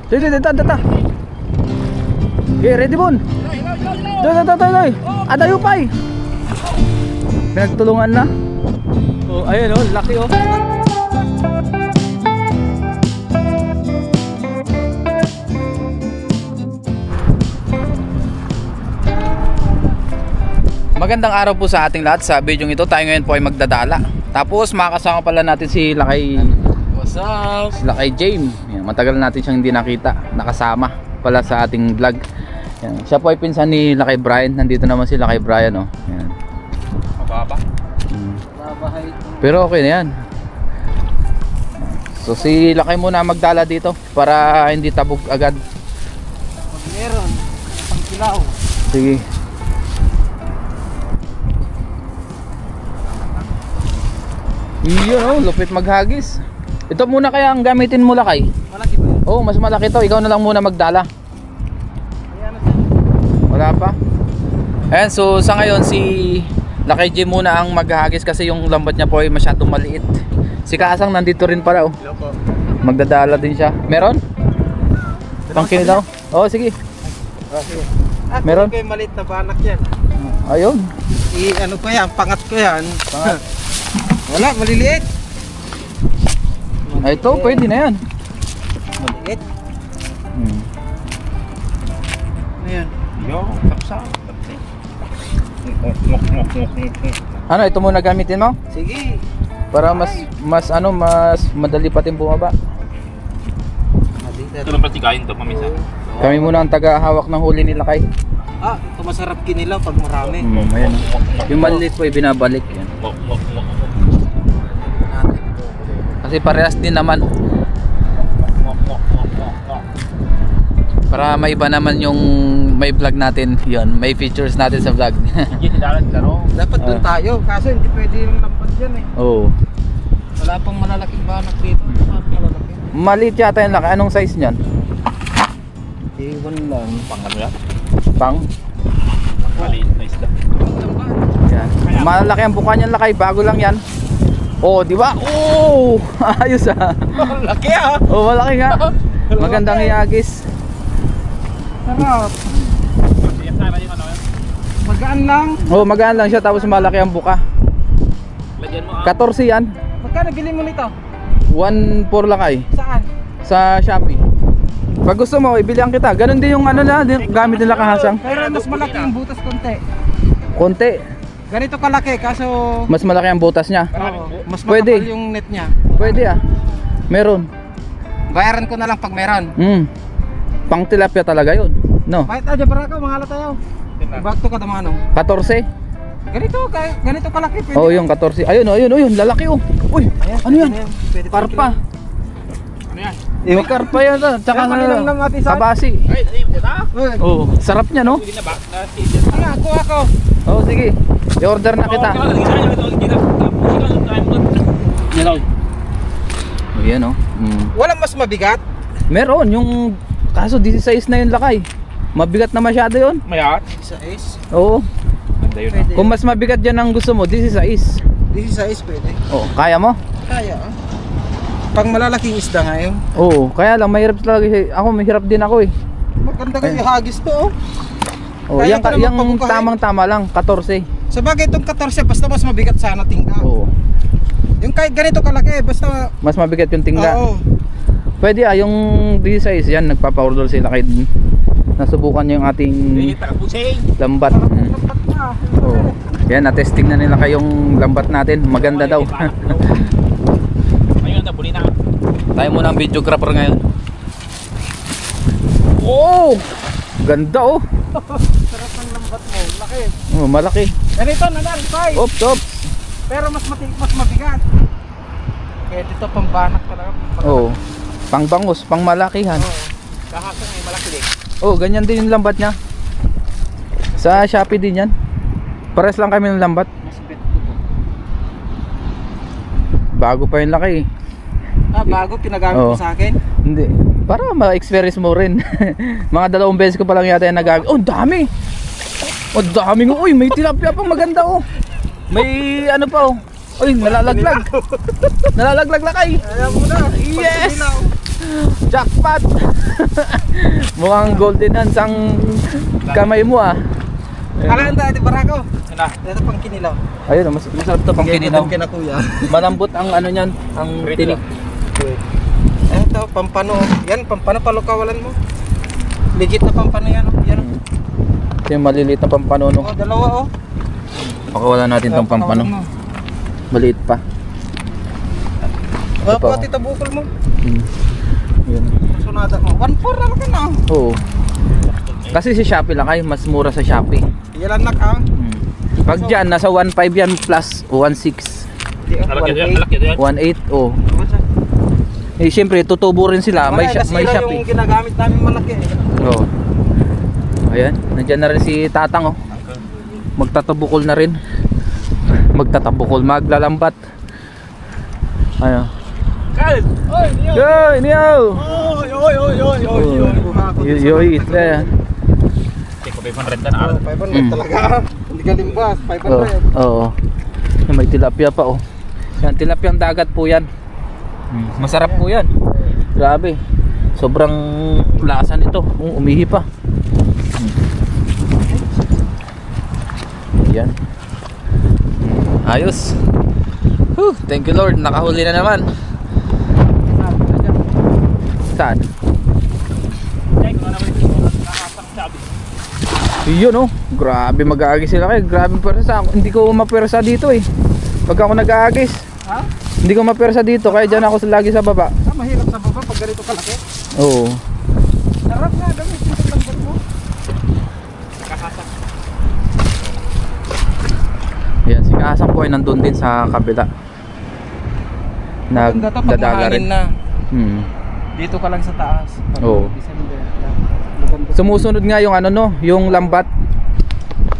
Dito. Okay, ready bon. Doy. Adayo pay. Pinagtulungan na. Oh, ayun oh, laki oh. Magandang araw po sa ating lahat. Sa video ito tayo ngayon po ay magdadala. Tapos makakasama pala natin si Lakay. What's up? Si Lakay James. Yan, matagal natin siyang hindi nakita. Nakasama pala sa ating vlog. Yan. Siya po ay pinsan ni Lakay Brian. Nandito naman si Lakay Brian oh. Yan. Mababa? Babahay. Pero okay na yan. So si Lakay muna magdala dito para hindi tabog agad. Pag meron, isang kilaw. Sige. Iyon oh, lupit maghagis. Ito muna kaya ang gamitin mo Lakay? Malaki ba yan? Oh, mas malaki to. Ikaw na lang muna magdala. Ayan na siya. Wala pa. Ayan, so sa ngayon si Lakay J muna ang maghahagis kasi yung lambat niya po ay masyadong maliit. Si Kaasang nandito rin pala oh. Hello po. Magdadala din siya. Meron? Pangkini daw? Oo, sige. Meron? Meron? Maliit na banak yan. Ayun. Ano ko yan? Pangat ko yan. Pangat. Wala, maliliit. Ay, ito, pwede na yan. Maliit. Ayan. Yo, kapsa. Ano, ito muna gamitin mo? Sige. Para mas madali patin bumaba. Ito lang patikain to paminsan. Kami muna ang taga-hawak ng huli ni Lakay. Ito masarap kinilaw pag marami. Ayan. Yung maliit po ay binabalik yan. Kasi parehas din naman. Para maiba naman yung may vlog natin. Yun, may features natin sa vlog. Dapat doon tayo. Kaso hindi pwede yung lambat dyan eh. Oo. Wala pang malalaking banak dito. Malalaki. Maliit yata yung Lakay. Anong size niyan? Iwan lang. Pang ano yan? Pang? Maliit na isda. Yan. Malaki ang buka niyan Lakay. Bago lang yan. Oh, di ba? Oh! Ayos ah. Laki ah. Oh, malaki nga. Magandang iagis. Sarap. Magaan lang. Oh, magaan lang siya tapos malaki ang buka. Lagyan mo 14 yan. Magkano bili mo nito? 1.4 Lakay Saan? sa Shopee. Pag gusto mo, ibilihan kita. Ganun din yung ano na, gamit nila Kahasang. Pero mas malaki yung butas konti. Konti. Ganito kalaki kaso Mas malaki ang butas niya. mas Pwede. makapal yung net niya. Pwede ah. Meron. Bayaran ko na lang pag meron. Pang tilapia talaga yun. No. Bakit aja baraka mga tayo? Bakto ka damano. 14. Ganito kalaki pwede. Oh, yung 14. Ayun, lalaki oh. Uy, ano yan? Pwede Karpa. Ano yan? May karpa yan ah. Tsaka Kailan lang natin sa kabasi. Ay, dito. Oh, sarap niya no? Hindi na ba? Kuha ko. Oh, sige. I-order na kita. Oh, yan oh. Walang mas mabigat. Meron yung kaso 16 na yung Lakay. Mabigat na masyado yun. Mayat. Sa is. Oo. Ganda yun. Pwede. Kung mas mabigat yan ang gusto mo, 16. This is sa is pwede. Oh, kaya mo? Kaya ah. Pang malalaking isda ngayon. Oo, kaya lang mahirap talaga. Ako mahirap din ako eh. Maganda kayo hagis to oh. Oh, Kaya yung ko naman pabukahin. tamang-tama lang, 14. Sa bagay itong 14 basta mas mabigat sana tingga. Oo. Yung kahit ganito kalaki basta Mas mabigat yung tingga. Oo. Pwede yung 16 yan, nagpapa-order sila kay nasubukan niya yung ating lambat. Tapat na. Oo. Yan, na-testing na nila kayong lambat natin. Maganda daw. Ayun na, buli na. Tayo muna ang videographer ngayon. Oh! Ganda oh. Sarap ng lambat mo. Laki. Oh, malaki. Ganito na lang, size. Oops. Pero mas mabigat. Kaya dito pambanak talaga. Oh. Pangbangus, pangmalakihan. Kahasang may malaki din. Oh, ganyan din yung lambat niya. Sa Shopee din yan. Pares lang kami ng lambat. Mas bet ko to. Bago pa yung laki. Bago pinagamit mo sa akin? Hindi. Para ma-experience mo rin. Mga 2 beses ko pa lang yata yung nagamit. Oh, dami! Oh, dami nga. Uy, may tilapia pang maganda oh. May ano pa oh. Uy, nalalaglag. Nalalaglag Lakay. Ayaw mo na. Yes! Jackpot! Mukhang golden hands ang kamay mo ah. Kalaan tayo, di barako. Ano? Ito pang kinilaw. Ayun, masarap to pang kininaw. Kina kuya. Malambot ang ano niyan, ang tinik. Ito, pampano. Yan, pampano palukawalan mo. Legit na pampano yan. Yan. Ito yung maliliit na pampano. Oh, dalawa oh. Pakawala natin tong pampano. Maliit pa. Wala pa, pa, tita bukol mo. Yun. Sunada mo. 1.4 naman ka na. Oo. Kasi si Shopee lang ay mas mura sa Shopee. Yalan na ka. Pag dyan, nasa 1.5 yan plus 1.6. Malaki yan. 1.8 oh. Eh siyempre tutubo rin sila. May Shopee. Yung ginagamit namin malaki. Oo. Ayan, nandiyan na rin si Tatang oh. Magtatabukol na rin. Magtatabukol, maglalambat. Ano? Yo, niyo. Yo, eat na. Take 500 na. 500 talaga. Hindi ka limbas, 500. Oo. May tilapia pa oh. Yan, tilapiang dagat po yan. Masarap po yan. Grabe. Sobrang lasa nito. Umihi pa. Yan. Ayos. Thank you Lord, nakahuli na naman. Saan? Yun oh, grabe mag-aagis sila kayo. Grabe persa. Hindi ko mapersa dito eh. Pag ako nag-aagis, Ha? hindi ko mapersa dito. Kaya dyan ako lagi sa baba. Mahirap sa baba pag ganito kalaki. Oo. Sarap nga, gamit mo sa lambat mo. Yan, si Kasang po ay nandun din sa kabila. Maganda to pag Nagdadala mahangin rin. na. Dito ka lang sa taas. Oo. December. Maganda. Sumusunod nga yung ano no, yung lambat.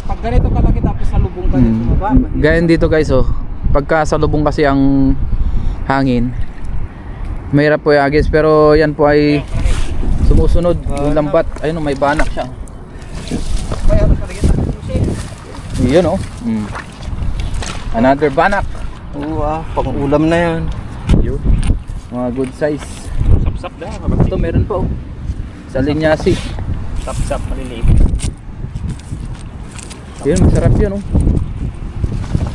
Pag ganito kalaki tapos salubong ka dito sa baba. Ganyan dito guys oh. Pagka salubong kasi ang hangin, mahirap po yung agis. Pero yan po ay sumusunod yung lambat. Ayun oh, may banak siya. Yun oh. Another banak. Oo pang ulam na yan. Yun. Mga good size. Sap-sap na. Ito meron pa oh. Sa linyasi. Sap-sap maliliit. Yun, masarap yun oh.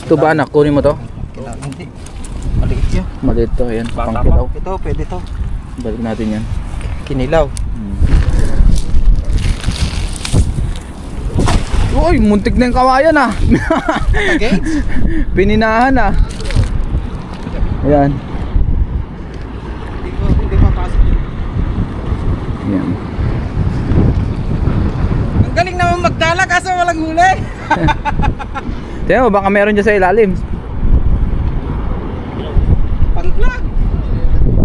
Ito banak, kunin mo to. Hindi. Maliit yan. Maliit to, ayan, Bata pangkilaw. Ito, pwede to. Balik natin yan. Kinilaw. Uy, muntik na yung kawayan ah. Okay? Pininahan ah. Ayan. Hindi papasok yun. Ayan. Ang galing naman magdala kaso walang huli. Tingnan mo, baka meron dyan sa ilalim. Pang-vlog.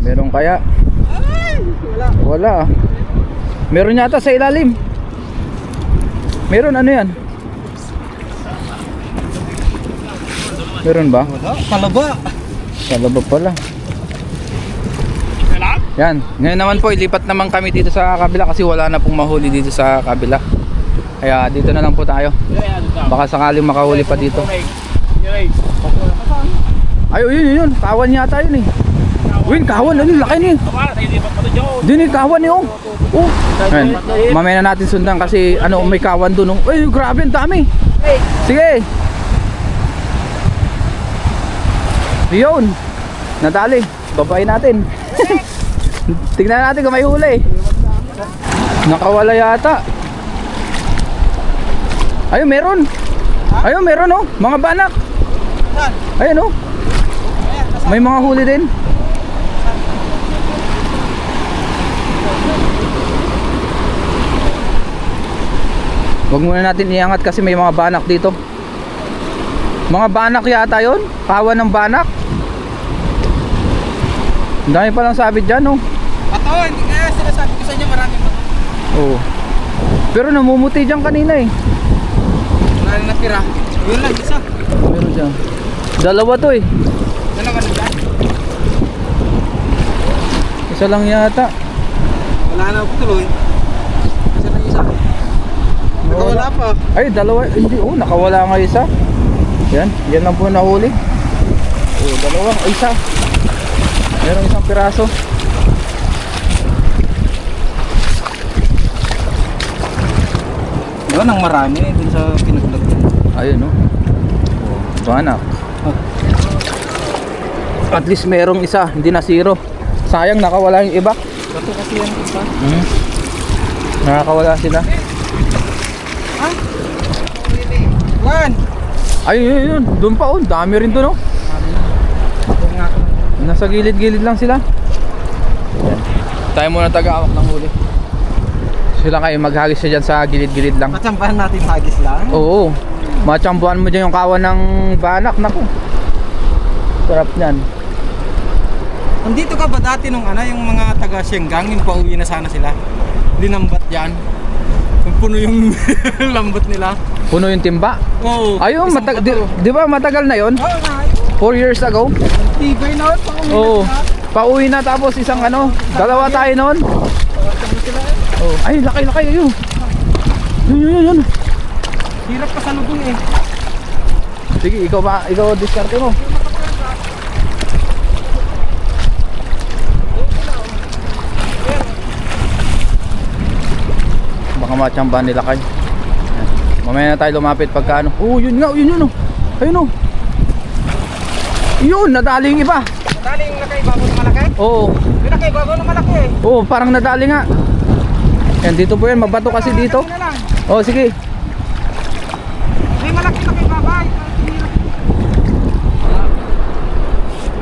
Meron kaya? Ay, wala. Wala ah. Meron yata sa ilalim. Meron ano yan? Meron ba? Wala, palaba. Kalaba pala. Yan, ngayon naman po ilipat naman kami dito sa kabila kasi wala na pong mahuli dito sa kabila. Kaya dito na lang po tayo. Baka sakaling makahuli pa dito. Ay, yun, kawan yata yun eh. Win, kawan, ano, laki niya. Din kawan niya oh. Oh. Ayan, mamaya na natin sundan kasi ano, may kawan doon oh. Ay, grabe, ang dami. Sige. Yun. Nadali. Babayin natin. Tingnan natin kung may huli. Nakawala yata. Ayun, meron. Ayun, meron oh. Mga banak. Ayun oh. May mga huli din. Huwag muna natin iangat kasi may mga banak dito. Mga banak yata yun. Kawan ng banak. Ang dami palang sabit dyan oh. Ato, hindi kaya sinasabi ko sa inyo maraming mga. Oo. Pero namumuti dyan kanina eh. Wala na natira. Yun lang, isa. Meron dyan. Dalawa to eh. Dalawa na dyan. Isa lang yata. Wala na ako tuloy. Isa na isa. Nakawala pa. Ay, dalawa. Hindi, oh, nakawala nga isa. Yan, yan lang po nahuli. Oh, dalawa, isa. Meron isang piraso. ng marami dun sa pinaglagyan. Ayun no. Banak. At least merong isa, hindi na zero. Sayang nakawala yung iba. Ito kasi yan isa. Nakakawala sila. Juan! Ayun, doon pa oh, dami rin doon oh. Ako nga. Nasa gilid-gilid lang sila. Yan. Tayo muna taga-awak ng huli. Sila kayo maghagis siya dyan sa gilid-gilid lang. Matsambahan natin hagis lang. Oo. Machambuhan mo dyan yung kawan ng banak. Naku. Sarap niyan. Nandito ka ba dati nung yung mga taga Sienggang, yung pauwi na sana sila? Linambat yan. Yung puno yung lambat nila. Puno yung timba. Oo. Ayun, di ba matagal na yon? Oo nga. 4 years ago. Tibay na yun. Pauwi Oo. na sila. Pauwi na tapos isang dalawa tayo noon. Oh. Ay, laki. Ayun. Yun. Hirap pa sa lubong eh. Sige, ikaw diskarte mo. Baka matsambahan nila kayo. Mamaya na tayo lumapit pagka ano. Oh, yun oh. Ayun oh. Yun, nadali yung iba. Nadali yung nakaibabaw na malaki? Oo. Yung nakaibabaw na malaki eh. Oo, parang nadali nga. Yan, dito po yan. Mabato kasi dito. Oh, sige. May malaki nakaibabaw.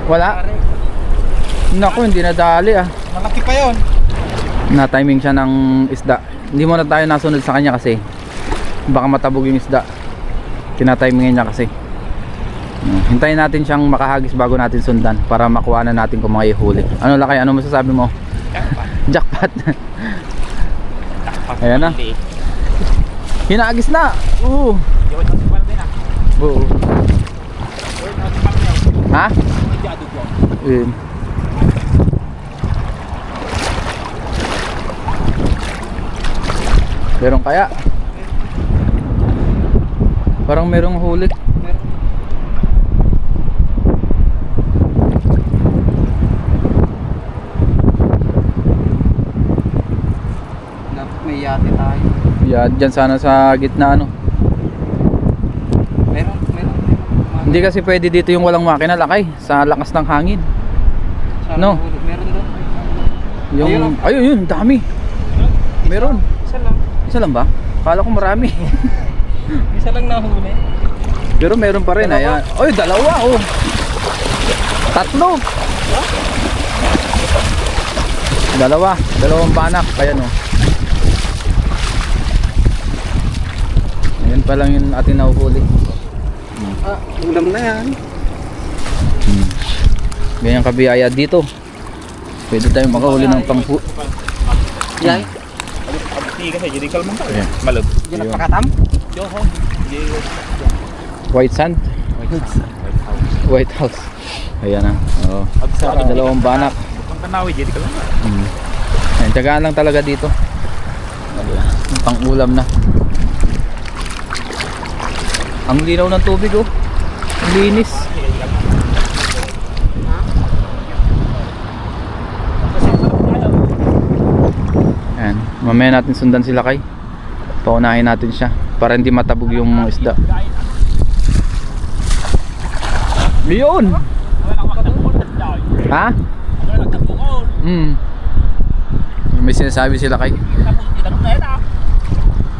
Wala. Naku, hindi nadali ah. Malaki pa yun. Na-timing siya ng isda. Hindi mo na tayo nasunod sa kanya kasi baka matabog yung isda. Tinatimingan niya kasi. Hintayin natin siyang makahagis bago natin sundan para makuha na natin kung mga ihuli. Ano lakay? Ano masasabi mo? Jackpot. Ayan na. Hinagis na. Oo. Oo. Ha? Yun. Meron kaya? Parang merong huli. Dapat may yate tayo. Yeah, dyan sana sa gitna ano. Meron. Hindi kasi pwede dito yung walang makina lakay sa lakas ng hangin. No. Meron doon. Yung ayun yun, dami. Meron. Isa lang. Isa lang ba? Kala ko marami. Isa lang nahuli. Pero meron pa rin. Ayan. Oy, dalawa oh. Tatlo. Dalawang banak. Ayan oh. Ayan pa lang yung ating nahuhuli. Ulam na yan. Ganyan kabiyaya dito. Pwede tayong makahuli ng pangpu. Yan. Hindi kasi jadi kalman ka. Ayan. Malog. Yan ang pakatam. White sand. White house. Ayan na. Oo. Dalawang banak. Bukang kanawi jadi kalman. Ayan, tiyagaan lang talaga dito. Pang ulam na. Ang linaw ng tubig oh. Ang linis. Ayan, mamaya natin sundan sila kay. Paunahin natin siya para hindi matabog yung mga isda. Yun! Ha? May sinasabi sila kay.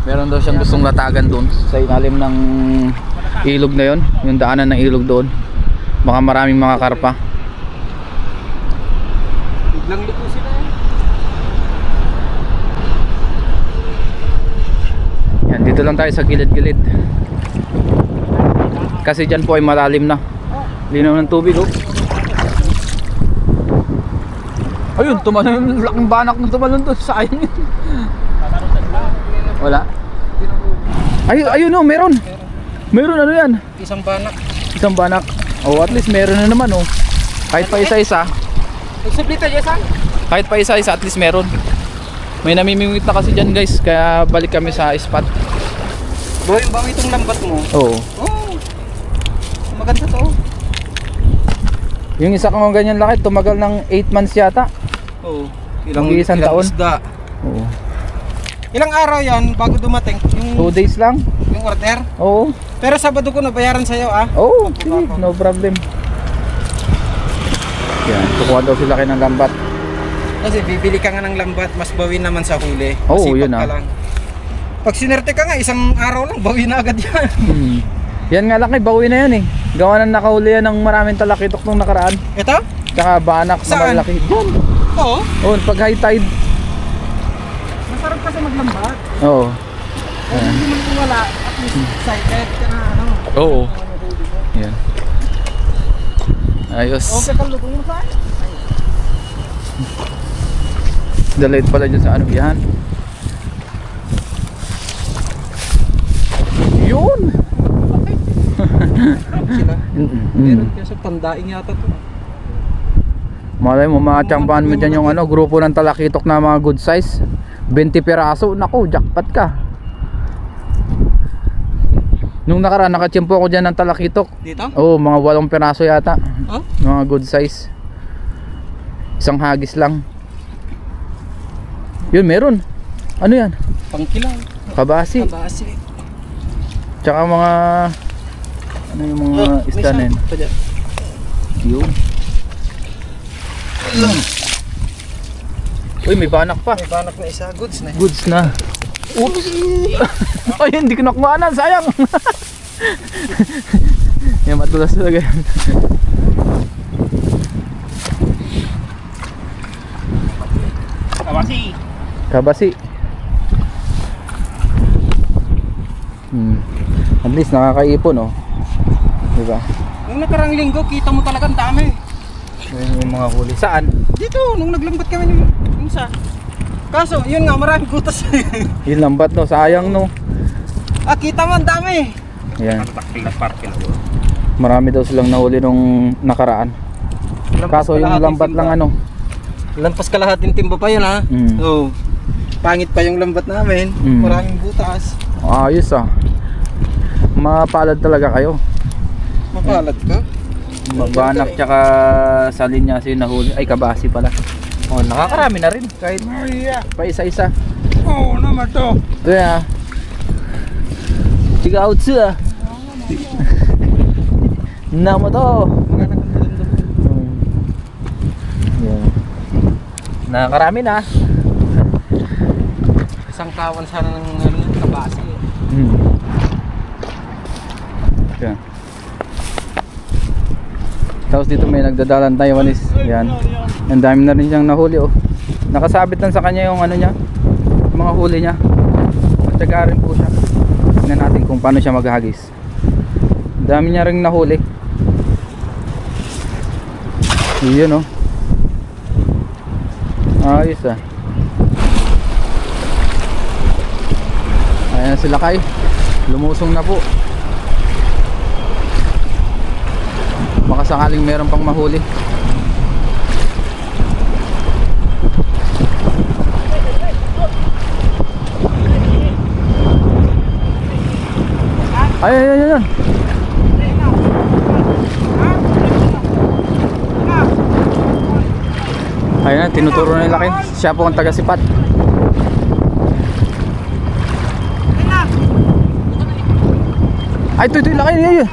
Meron daw siyang gustong latagan doon sa ilalim ng ilog na yon, yung daanan ng ilog doon. Baka maraming mga karpa. Biglang liko sila Yan, dito lang tayo sa gilid-gilid. Kasi dyan po ay malalim na. Linaw ng tubig oh. Ayun, tumalon yung laking banak na tumalon doon. Sayang yun. Wala. Ayun oh, meron. Meron ano yan? Isang banak. Isang banak. Oh, at least meron na naman oh. Kahit pa isa-isa. Nagsublita dyan saan? Kahit pa isa-isa at least meron. May namimingwit na kasi dyan guys. Kaya balik kami sa spot. Bawi itong lambat mo. Oo. Oh. Maganda to. Yung isa kong ganyan laki, tumagal ng 8 months yata. Oo. Mag-iisang taon. Isda. Oo. Ilang araw yan bago dumating 2 yung, days lang. yung order. Oo. Pero Sabado ko nabayaran sa'yo ah. Oo, sige, no problem. Yan, kukuha daw sila kayo ng lambat. Kasi bibili ka nga ng lambat, mas bawin naman sa huli. Oo, Masipag yun ka ah. lang. Pag sinerte ka nga, isang araw lang, bawi na agad yan. Yan nga lang, bawi na yan eh. Gawa ng nakahuli yan ng maraming talakitok nung nakaraan. Ito? Tsaka banak na Saan? malaki. Diyan. Oo. Oo, pag high tide. Masarap kasi maglambat. Oo. Kung hindi mo wala, at least excited ka na ano. Oo. Yan. Ayos. Okay ka lutong mo saan? Dalit pala dyan sa ano yan. Yun. Sila. Mm. Meron kaya sa pandaing yata to. Malay mo, makatsambahan mo dyan yung ano, grupo ng talakitok na mga good size. 20 piraso, naku, jackpot ka. Nung nakaraan, nakatsimpo ako dyan ng talakitok. Dito? Oo, mga 8 piraso yata. Oh? Mga good size. Isang hagis lang. Yun, meron. Ano yan? Pangkilaw. Kabasi. Kabasi. Tsaka mga ano yung mga isda na yun. Yun. Uy, may banak pa. May banak na isa. Goods na. Goods na. Oops. Ay, hindi ko nakuhaan. Sayang. Yan, matulas talaga yan. Kabasi. Kabasi. At least nakakaipon, oh. Diba? Nung nakarang linggo, kita mo talagang dami. Yan yung mga huli. Saan? Dito, nung naglambat kami yung isa. Kaso, yun nga, maraming kutas. Yung lambat, no? Sayang, no? Ah, kita mo, ang dami. Yan. Taktil na parking. Marami daw silang nahuli nung nakaraan. Kaso yung lambat lang, ano? Lampas kalahating timba pa yun, ha? Mm. So, pangit pa yung lambat namin. Mm. Maraming butas. Ayos, ah. Mapalad talaga kayo. Mapalad ka? Banak tsaka salinyas yung nahuli. Ay, kabasi pala. Oh, nakakarami na rin. Kahit pa isa-isa. Oo naman to. Ito yan, ah. Chiga out siya. Namo to. Yeah. Nakakarami na. Isang kawan sana ng kabasi. Yan. Tapos dito may nagdadalan Taiwanese. Yan. Ang dami na rin siyang nahuli, oh. Nakasabit lang sa kanya yung ano niya, mga huli niya. Matyaga rin po siya. Tingnan natin kung paano siya maghagis. Dami niya rin nahuli. Iyon, oh. Ayos, ah. Ayan sila kay. Lumusong na po. Baka sakaling meron pang mahuli. Ay, ay, ay, ay. Ayun na, tinuturo na yung laki. Siya po ang taga-sipat. Ay, ito yung laki niya.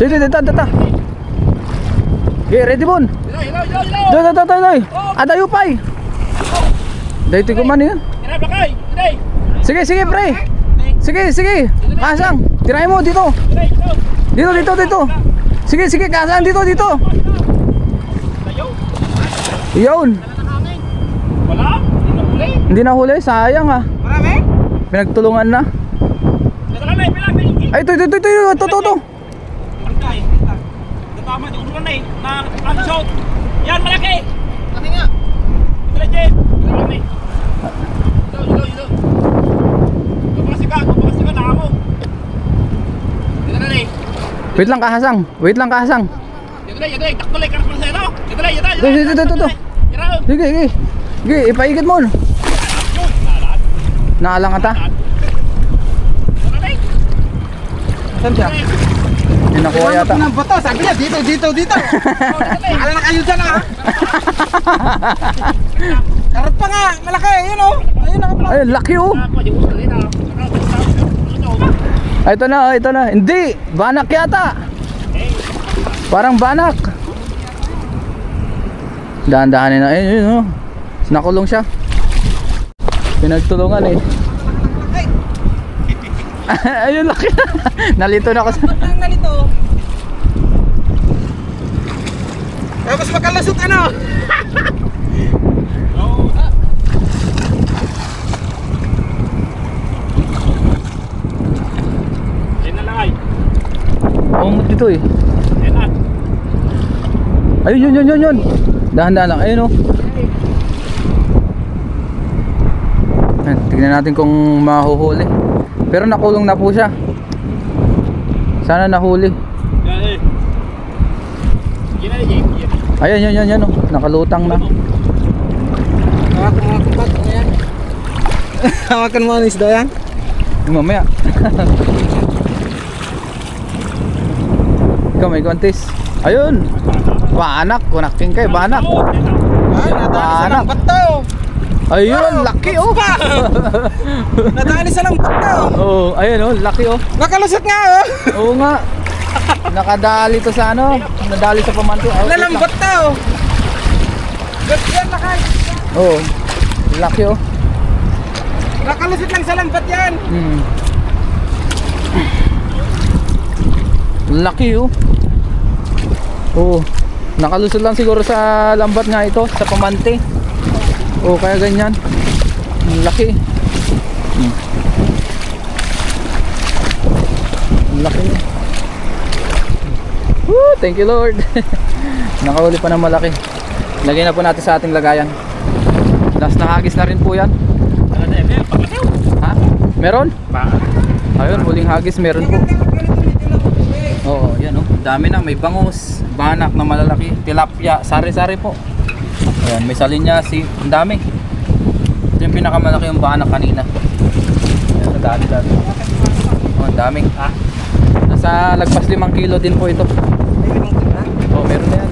Ito. Okay, ready bon? Doy. Adayo pay. Dito ko man yun. Sige, pre. Sige. Kasang. Tirahin mo dito. Dito. Sige, kasang dito. Iyon. Wala? Hindi na huli, sayang ah. Marami? Pinagtulungan na. Ay, ito. Malaki. Tama, yung ulo na eh. Na shot. Yan, malaki. Kami nga. Ito na, Jen. Marami. Ilo. Kapag ka, nakamo. Ito na eh. Wait lang kahasang. Ito na, taktuloy, karas sa'yo, no? Ito na. Dito. Sige. Ipaikit mo. Naalang ata. Saan siya? Hindi nakuha yata. Ng bato, sabi niya dito. Akala na kayo dyan, ha? Karot pa nga, malaki, yun, oh. Ayun, Ay, laki oh. Ay, ito na, ito na. Hindi, banak yata. Parang banak. Dahan-dahanin na. Ayun, oh. Nakulong siya. Pinagtulungan eh. Ayun, laki. Nalito na ako sa... Nalito. Tapos makalasot ano? Yan na lang ay. Umot dito eh. Yan na. Ayun, yun. Dahan-dahan lang. Ayun oh. Ayan, tignan natin kung mahuhuli. Pero nakulong na po siya. Sana nahuli. Yan eh. Yan na yan. Ayan, yan oh. Nakalutang na. Hawakan mo ako ba't yan? Hawakan mo ang isda yan? Mamaya. Ikaw may kontis. Ayun. Banak. Kunaking kay banak. Nadali sa lambat to. Ayun, laki oh. Nadali sa lambat to. Oh, ayun oh, laki oh. Nakalusot nga oh. Oo nga. Nakadali to sa ano? Nadali sa pamanto. Oh, Lalambot to. Ba't yan lakay? Oo. Laki oh. Nakalusot lang sa lambat yan. Laki oh. Oo. Nakalusot lang siguro sa lambat nga ito, sa pamante. Oo, kaya ganyan. Laki. Laki. Woo, thank you Lord. Nakahuli pa ng malaki. Lagay na po natin sa ating lagayan. Last na hagis na rin po yan. Ha? Meron? Ayun, huling hagis meron po. Oo, yan oh. Dami na, may bangus, banak na malalaki, tilapia, sari-sari po. Ayan, may salinyasi, ang dami. Ito yung pinakamalaki yung banak kanina. Ayan, ang dami. Oh, ang dami. Nasa lagpas 5 kilo din po ito. Oh, meron na yan.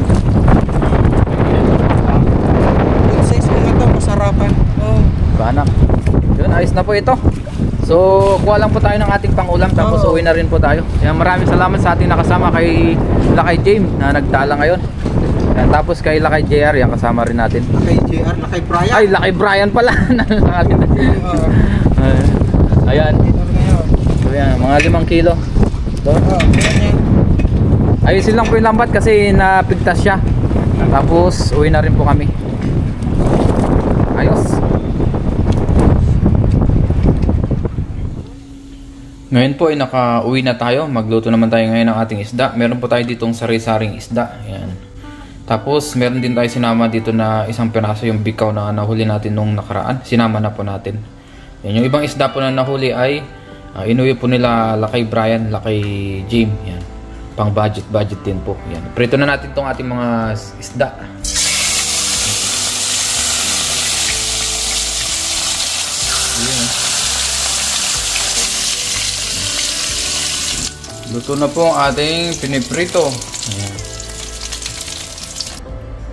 Yung size mo ito, masarapan. Oh. Banak. Yun, ayos na po ito. So, kuha lang po tayo ng ating pangulam tapos uwi na rin po tayo. Kaya maraming salamat sa ating nakasama kay Lakay James na nagdala ngayon. Yan, tapos kay Lakay JR, yan kasama rin natin. Lakay JR, Lakay Brian. Ay, Lakay Brian pala. Ayan. So, yan, mga 5 kilo. So, ayusin lang po yung lambat kasi napigtas siya. Tapos, uwi na rin po kami. Ayos. Ngayon po ay naka-uwi na tayo. Magluto naman tayo ngayon ng ating isda. Meron po tayo ditong sari-saring isda. Ayan. Tapos meron din tayo sinama dito na isang piraso yung bikaw na nahuli natin nung nakaraan. Sinama na po natin. Ayan. Yung ibang isda po na nahuli ay inuwi po nila Lakay Brian, Lakay James. Ayan. Pang budget din po. Ayan. Prito na natin tong ating mga isda. Ayan. Luto na po ang ating piniprito. Ayan.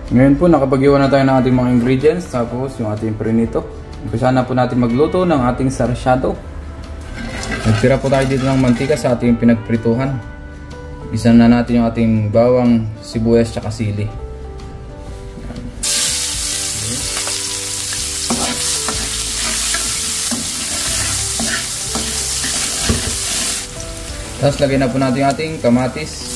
Ngayon po nakapag-iwan na tayo ng ating mga ingredients. Tapos yung ating prinito. Umpisa na po natin magluto ng ating sarsyado. Nagtira po tayo dito ng mantika sa ating pinagprituhan. Isa na natin yung ating bawang, sibuyas, tsaka sili. Tapos lagay na po natin yung ating kamatis.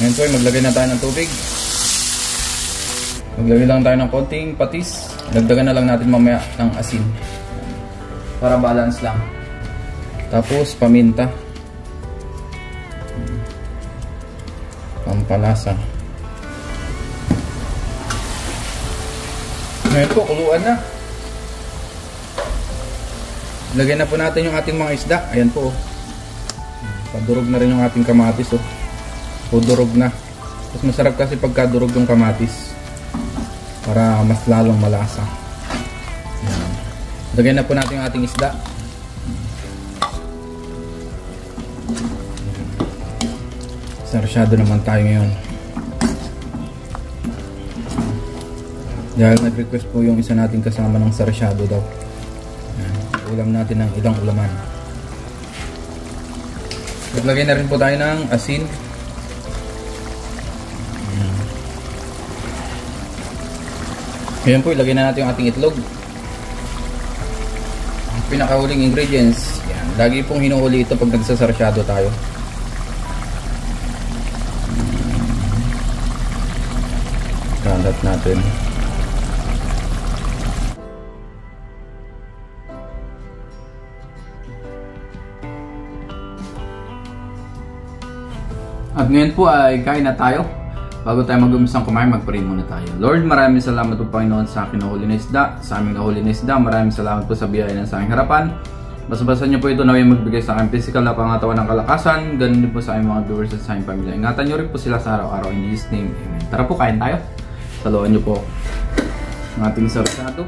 Ngayon po ay maglagay na tayo ng tubig. Maglagay lang tayo ng konting patis. Dagdagan na lang natin mamaya ng asin. Para balance lang. Tapos paminta. Pampalasa. Ngayon po, kuluan na. Lagyan na po natin yung ating mga isda. Ayan po. Padurog na rin yung ating kamatis. Oh. Pudurog na. Mas masarap kasi pagkadurog yung kamatis. Para mas lalong malasa. Ayan. Lagyan na po natin yung ating isda. Sarsyado naman tayo ngayon. Dahil nag-request po yung isa nating kasama ng sarsyado daw. Yan. Ulam natin ng ilang ulaman. Naglagay na rin po tayo ng asin. Ayan po, ilagay na natin yung ating itlog. Ang pinakahuling ingredients. Yan. Lagi pong hinuhuli ito pag nagsasarsyado tayo. Kalat natin. At ngayon po ay kain na tayo. Bago tayo mag-umisang kumain, mag-pray muna tayo. Lord, maraming salamat po Panginoon sa aking nahuli na isda, sa aming nahuli na isda. Maraming salamat po sa biyaya na sa aking harapan. Basta-basta niyo po ito na may magbigay sa aking physical na pangatawan ng kalakasan. Ganun din po sa aming mga viewers at sa aming pamilya. Ingatan niyo rin po sila sa araw-araw. In Jesus' name, amen. Tara po, kain tayo. Saluhan niyo po ang ating sarsyado.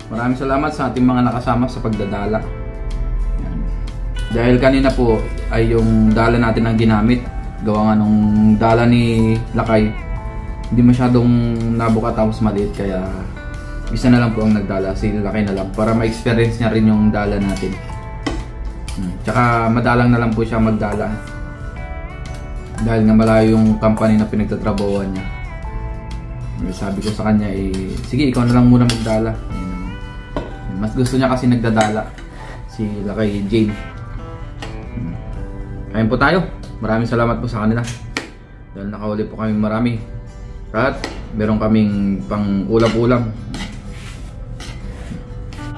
Maraming salamat sa ating mga nakasama sa pagdadala. Yan. Dahil kanina po ay yung dala natin ang ginamit. Gawa nga nung dala ni Lakay, hindi masyadong nabuka tapos maliit, kaya isa na lang po ang nagdala, si Lakay na lang, para ma-experience niya rin yung dala natin. Tsaka madalang na lang po siya magdala dahil nga malayo yung company na pinagtatrabahuan niya. Sabi ko sa kanya, sige ikaw na lang muna magdala. Mas gusto niya kasi nagdadala si Lakay Jane. Kain po tayo. Maraming salamat po sa kanila dahil nakahuli po kami marami at meron kaming pang ulam-ulam.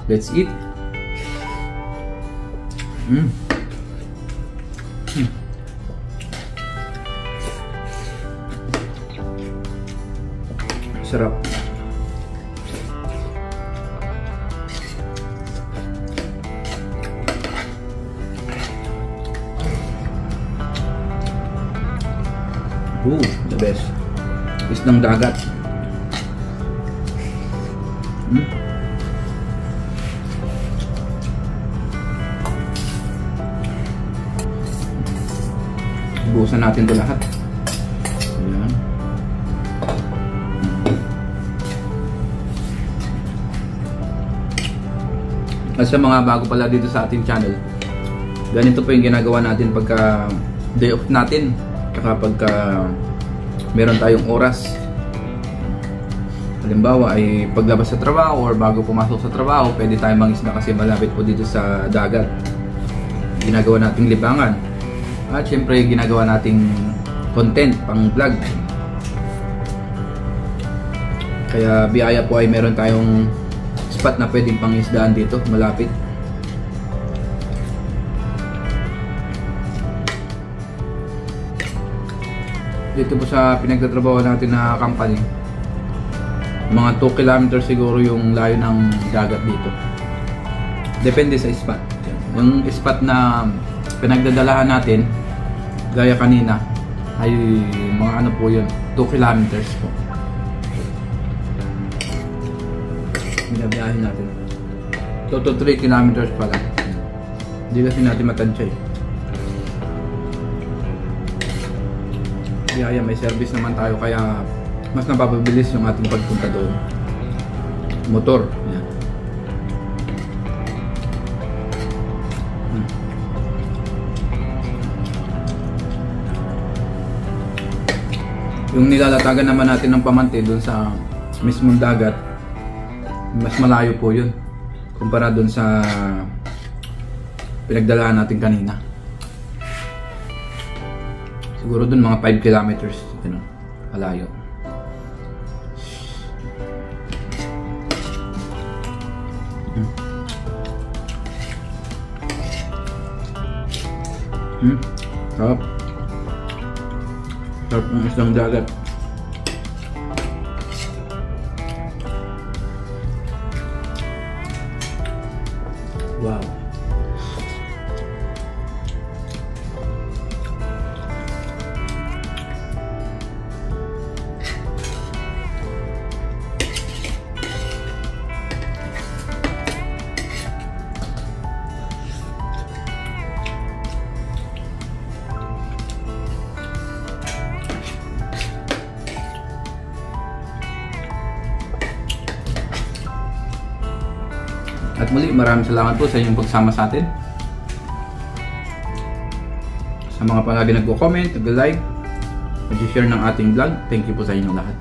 Let's eat. Sarap. The best. Isdang dagat. Buhusan natin ito lahat. Ayan. At sa mga bago pala dito sa ating channel, ganito po yung ginagawa natin pagka day off natin. Kapag meron tayong oras, halimbawa ay paglabas sa trabaho or bago pumasok sa trabaho, pwede tayong mangisda kasi malapit po dito sa dagat. Ginagawa nating libangan at syempre ginagawa nating content pang vlog. Kaya biyaya po ay meron tayong spot na pwedeng pangisdaan dito malapit. Dito po sa pinagtatrabaho natin na company, mga 2 kilometers siguro yung layo ng dagat dito. Depende sa spot. Yung spot na pinagdadalahan natin, gaya kanina, ay mga ano po yun, 2 kilometers po. Binabiyahin natin. 2 to 3 kilometers pala. Hindi kasi natin matansya eh. Kaya may service naman tayo, kaya mas napapabilis yung ating pagpunta doon. Motor. Yan. Yung nilalatagan naman natin ng pamante doon sa mismong dagat, mas malayo po yun kumpara doon sa pinagdalahan natin kanina. Siguro dun mga 5 kilometers, ano, malayo. Sarap. Sarap ng isdang dagat. Wow. At muli, maraming salamat po sa inyong pagsama sa atin. Sa mga palagi nagko-comment, nag-like, nag-share ng ating vlog, thank you po sa inyong lahat.